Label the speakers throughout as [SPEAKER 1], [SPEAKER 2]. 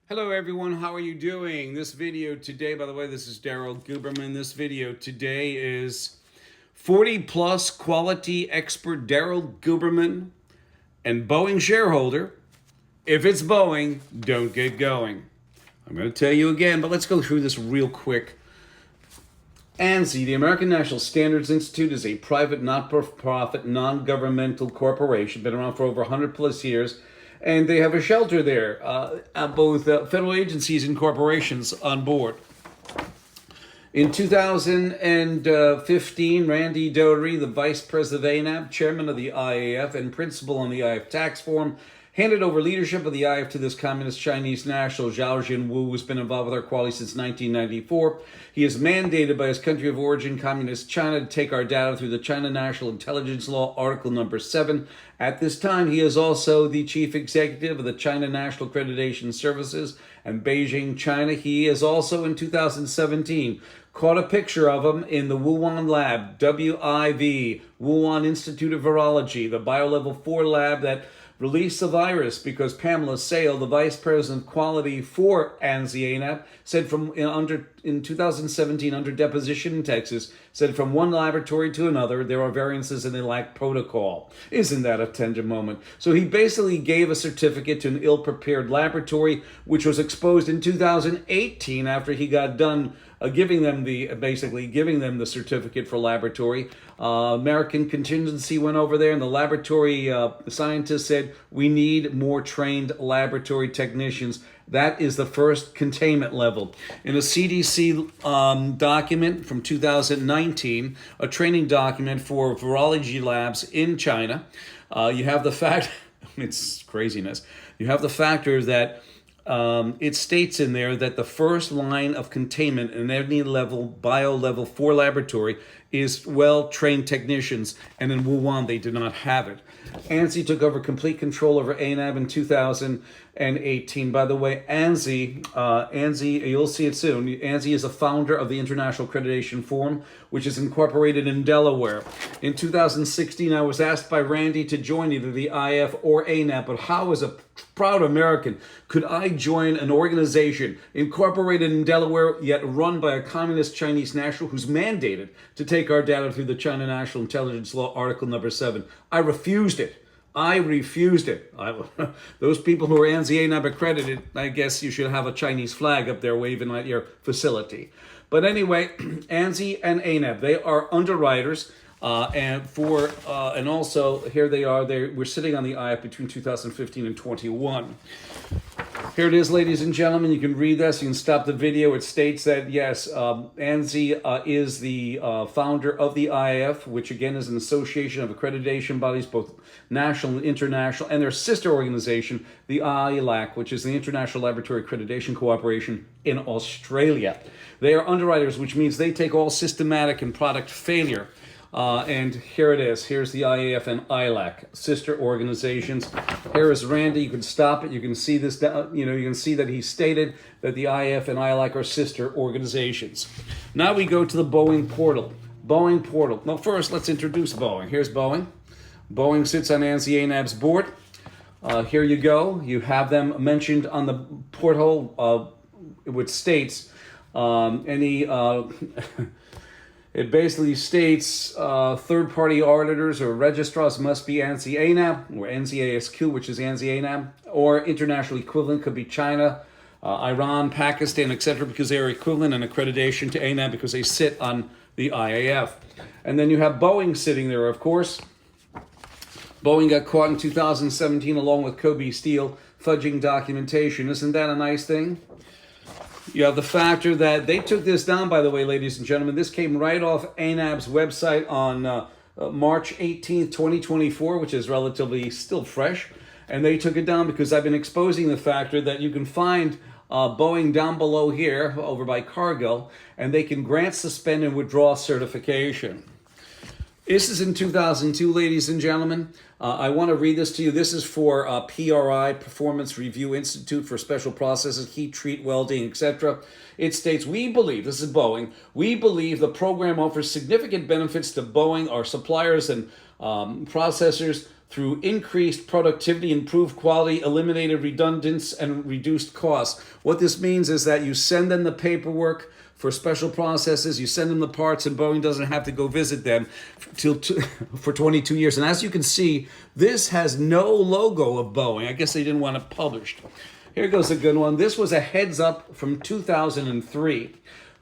[SPEAKER 1] Hello everyone, how are you doing? This video today, by the way, this is Daryl Guberman. This video today is 40 plus quality expert Daryl Guberman and Boeing shareholder. If it's Boeing, don't get going. I'm going to tell you again, but let's go through this real quick. ANSI, the American National Standards Institute, is a private, not-for-profit, non-governmental corporation, been around for over 100 plus years. And they have a shelter there, both federal agencies and corporations on board. In 2015, Randy Doherty, the vice president of ANAB, chairman of the IAF, and principal on the IAF tax form, handed over leadership of the IAF to this communist Chinese national, Zhao Jinwu, who's been involved with our quality since 1994. He is mandated by his country of origin, Communist China, to take our data through the China National Intelligence Law, Article number 7. At this time, he is also the chief executive of the China National Accreditation Services in Beijing, China. He is also, in 2017, caught a picture of him in the Wuhan lab, WIV, Wuhan Institute of Virology, the Biolevel 4 lab that released the virus because Pamela Sale, the vice president of quality for ANSI ANAP, said in 2017 under deposition in Texas, said from one laboratory to another, there are variances and they lack protocol. Isn't that a tender moment? So he basically gave a certificate to an ill-prepared laboratory, which was exposed in 2018 after he got done giving them the certificate for laboratory. American contingency went over there, and the laboratory scientists said, we need more trained laboratory technicians. That is the first containment level. In a CDC document from 2019, a training document for virology labs in China, you have the fact, it's craziness, you have the factor that it states in there that the first line of containment in any level, level 4 laboratory, is well-trained technicians, and in Wuhan they did not have it. ANSI took over complete control over ANAB in 2018. By the way, ANSI, you'll see it soon. ANSI is a founder of the International Accreditation Forum, which is incorporated in Delaware. In 2016, I was asked by Randy to join either the IF or ANAB, but how, as a proud American, could I join an organization incorporated in Delaware, yet run by a communist Chinese national who's mandated to take our data through the China National Intelligence Law, Article number 7? I refused it. Those people who are ANSI ANAB accredited, I guess you should have a Chinese flag up there waving at your facility. But anyway, ANSI and ANAB, they are underwriters. And also here they are. We're sitting on the IF between 2015 and 21. Here it is, ladies and gentlemen. You can read this. You can stop the video. It states that, yes, ANSI is the founder of the IAF, which again is an association of accreditation bodies, both national and international, and their sister organization, the ILAC, which is the International Laboratory Accreditation Cooperation in Australia. They are underwriters, which means they take all systematic and product failure. And here it is. Here's the IAF and ILAC, sister organizations. Here is Randy. You can stop it. You can see this. You can see that he stated that the IAF and ILAC are sister organizations. Now we go to the Boeing portal. Boeing portal. Now first, let's introduce Boeing. Here's Boeing. Boeing sits on ANSI ANAB's board. Here you go. You have them mentioned on the portal, which states any. It basically states third-party auditors or registrars must be ANSI ANAB or NCASQ, which is ANSI ANAB, or international equivalent could be China, Iran, Pakistan, etc., because they are equivalent in accreditation to ANAB because they sit on the IAF. And then you have Boeing sitting there, of course. Boeing got caught in 2017 along with Kobe Steel fudging documentation. Isn't that a nice thing? You have the factor that they took this down, by the way, ladies and gentlemen. This came right off ANAB's website on March 18th, 2024, which is relatively still fresh. And they took it down because I've been exposing the factor that you can find Boeing down below here, over by Cargill, and they can grant, suspend, and withdraw certification. This is in 2002, ladies and gentlemen. I want to read this to you. This is for PRI, Performance Review Institute for Special Processes, Heat Treat Welding, etc. It states, we believe, this is Boeing, we believe the program offers significant benefits to Boeing, our suppliers and processors, through increased productivity, improved quality, eliminated redundancy, and reduced costs. What this means is that you send them the paperwork for special processes, you send them the parts, and Boeing doesn't have to go visit them for 22 years. And as you can see, this has no logo of Boeing. I guess they didn't want it published. Here goes a good one. This was a heads up from 2003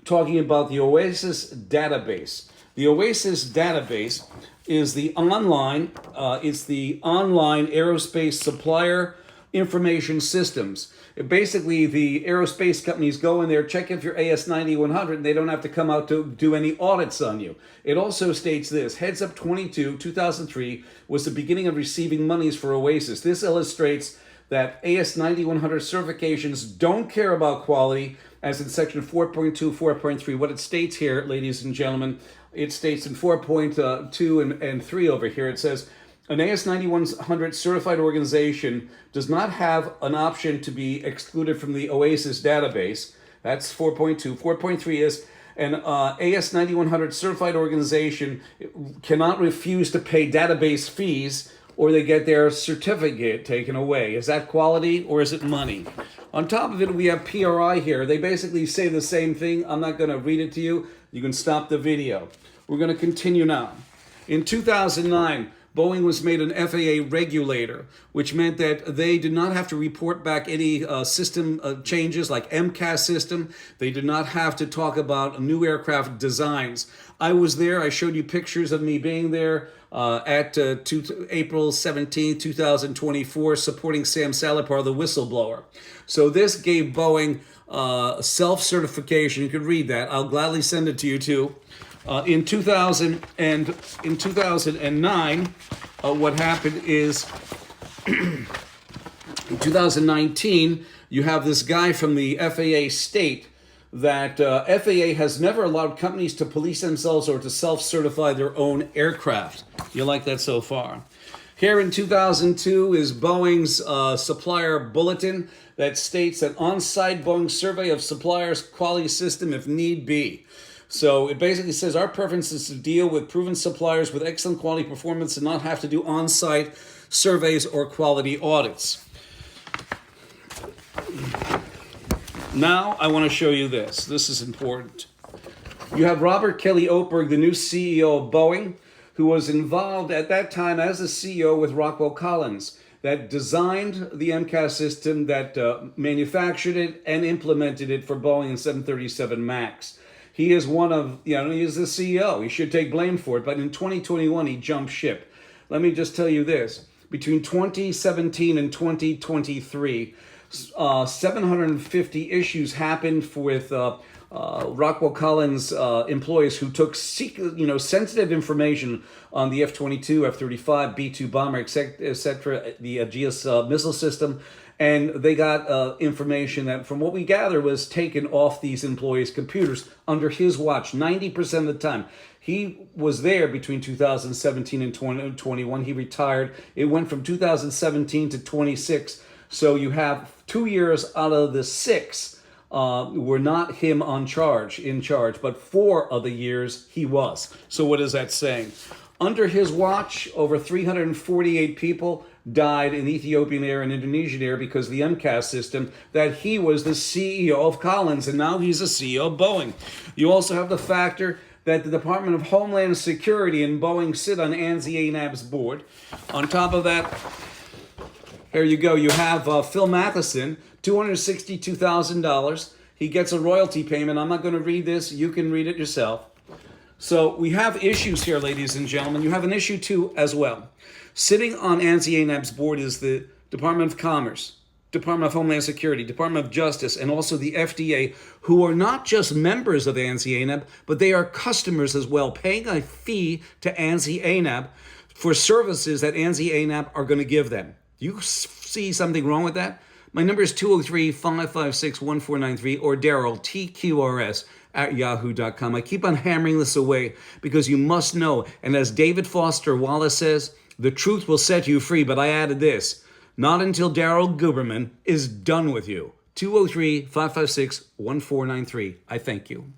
[SPEAKER 1] talking about the Oasis database. The Oasis database is the online aerospace supplier information systems. Basically, the aerospace companies go in there, check if you're AS9100, and they don't have to come out to do any audits on you. It also states this: Heads Up 22, 2003 was the beginning of receiving monies for Oasis. This illustrates that AS9100 certifications don't care about quality, as in section 4.2, 4.3. What it states here, ladies and gentlemen, it states in 4.2 and 3 over here, it says, an AS9100 certified organization does not have an option to be excluded from the Oasis database. That's 4.2. 4.3 is an AS9100 certified organization cannot refuse to pay database fees or they get their certificate taken away. Is that quality or is it money? On top of it, we have PRI here. They basically say the same thing. I'm not going to read it to you. You can stop the video. We're going to continue now. In 2009, Boeing was made an FAA regulator, which meant that they did not have to report back any system changes like MCAS system. They did not have to talk about new aircraft designs. I was there. I showed you pictures of me being there at April 17, 2024, supporting Sam Salapar, the whistleblower. So this gave Boeing self-certification. You can read that. I'll gladly send it to you too. In 2009, what happened is in 2019, you have this guy from the FAA state that FAA has never allowed companies to police themselves or to self-certify their own aircraft. You like that so far? Here in 2002 is Boeing's supplier bulletin that states that on-site Boeing survey of suppliers' quality system if need be. So it basically says our preference is to deal with proven suppliers with excellent quality performance and not have to do on-site surveys or quality audits. Now I want to show you this. This is important. You have Robert Kelly Oberg, the new CEO of Boeing, who was involved at that time as a CEO with Rockwell Collins, that designed the MCAS system, that manufactured it and implemented it for Boeing and 737 MAX. He is he is the CEO. He should take blame for it. But in 2021, he jumped ship. Let me just tell you this. Between 2017 and 2023, 750 issues happened with Rockwell Collins employees who took sensitive information on the F-22, F-35, B-2 bomber, etc., the Aegis missile system. And they got information that, from what we gather, was taken off these employees' computers under his watch 90% of the time. He was there between 2017 and 2021. He retired. It went from 2017 to 26. So you have 2 years out of the 6 were not him in charge, but 4 of the years he was. So what is that saying? Under his watch, over 348 people died in Ethiopian Air and Indonesian Air because of the MCAS system, that he was the CEO of Collins, and now he's the CEO of Boeing. You also have the factor that the Department of Homeland Security and Boeing sit on ANSI ANAB's board. On top of that, here you go. You have Phil Matheson, $262,000. He gets a royalty payment. I'm not going to read this. You can read it yourself. So we have issues here, ladies and gentlemen. You have an issue too as well. Sitting on ANSI ANAB's board is the Department of Commerce, Department of Homeland Security, Department of Justice, and also the FDA, who are not just members of ANSI ANAB, but they are customers as well, paying a fee to ANSI ANAB for services that ANSI ANAB are going to give them. Do you see something wrong with that? My number is 203-556-1493 or Daryl, TQRS, at yahoo.com. I keep on hammering this away because you must know. And as David Foster Wallace says, the truth will set you free. But I added this: not until Daryl Guberman is done with you. 203-556-1493. I thank you.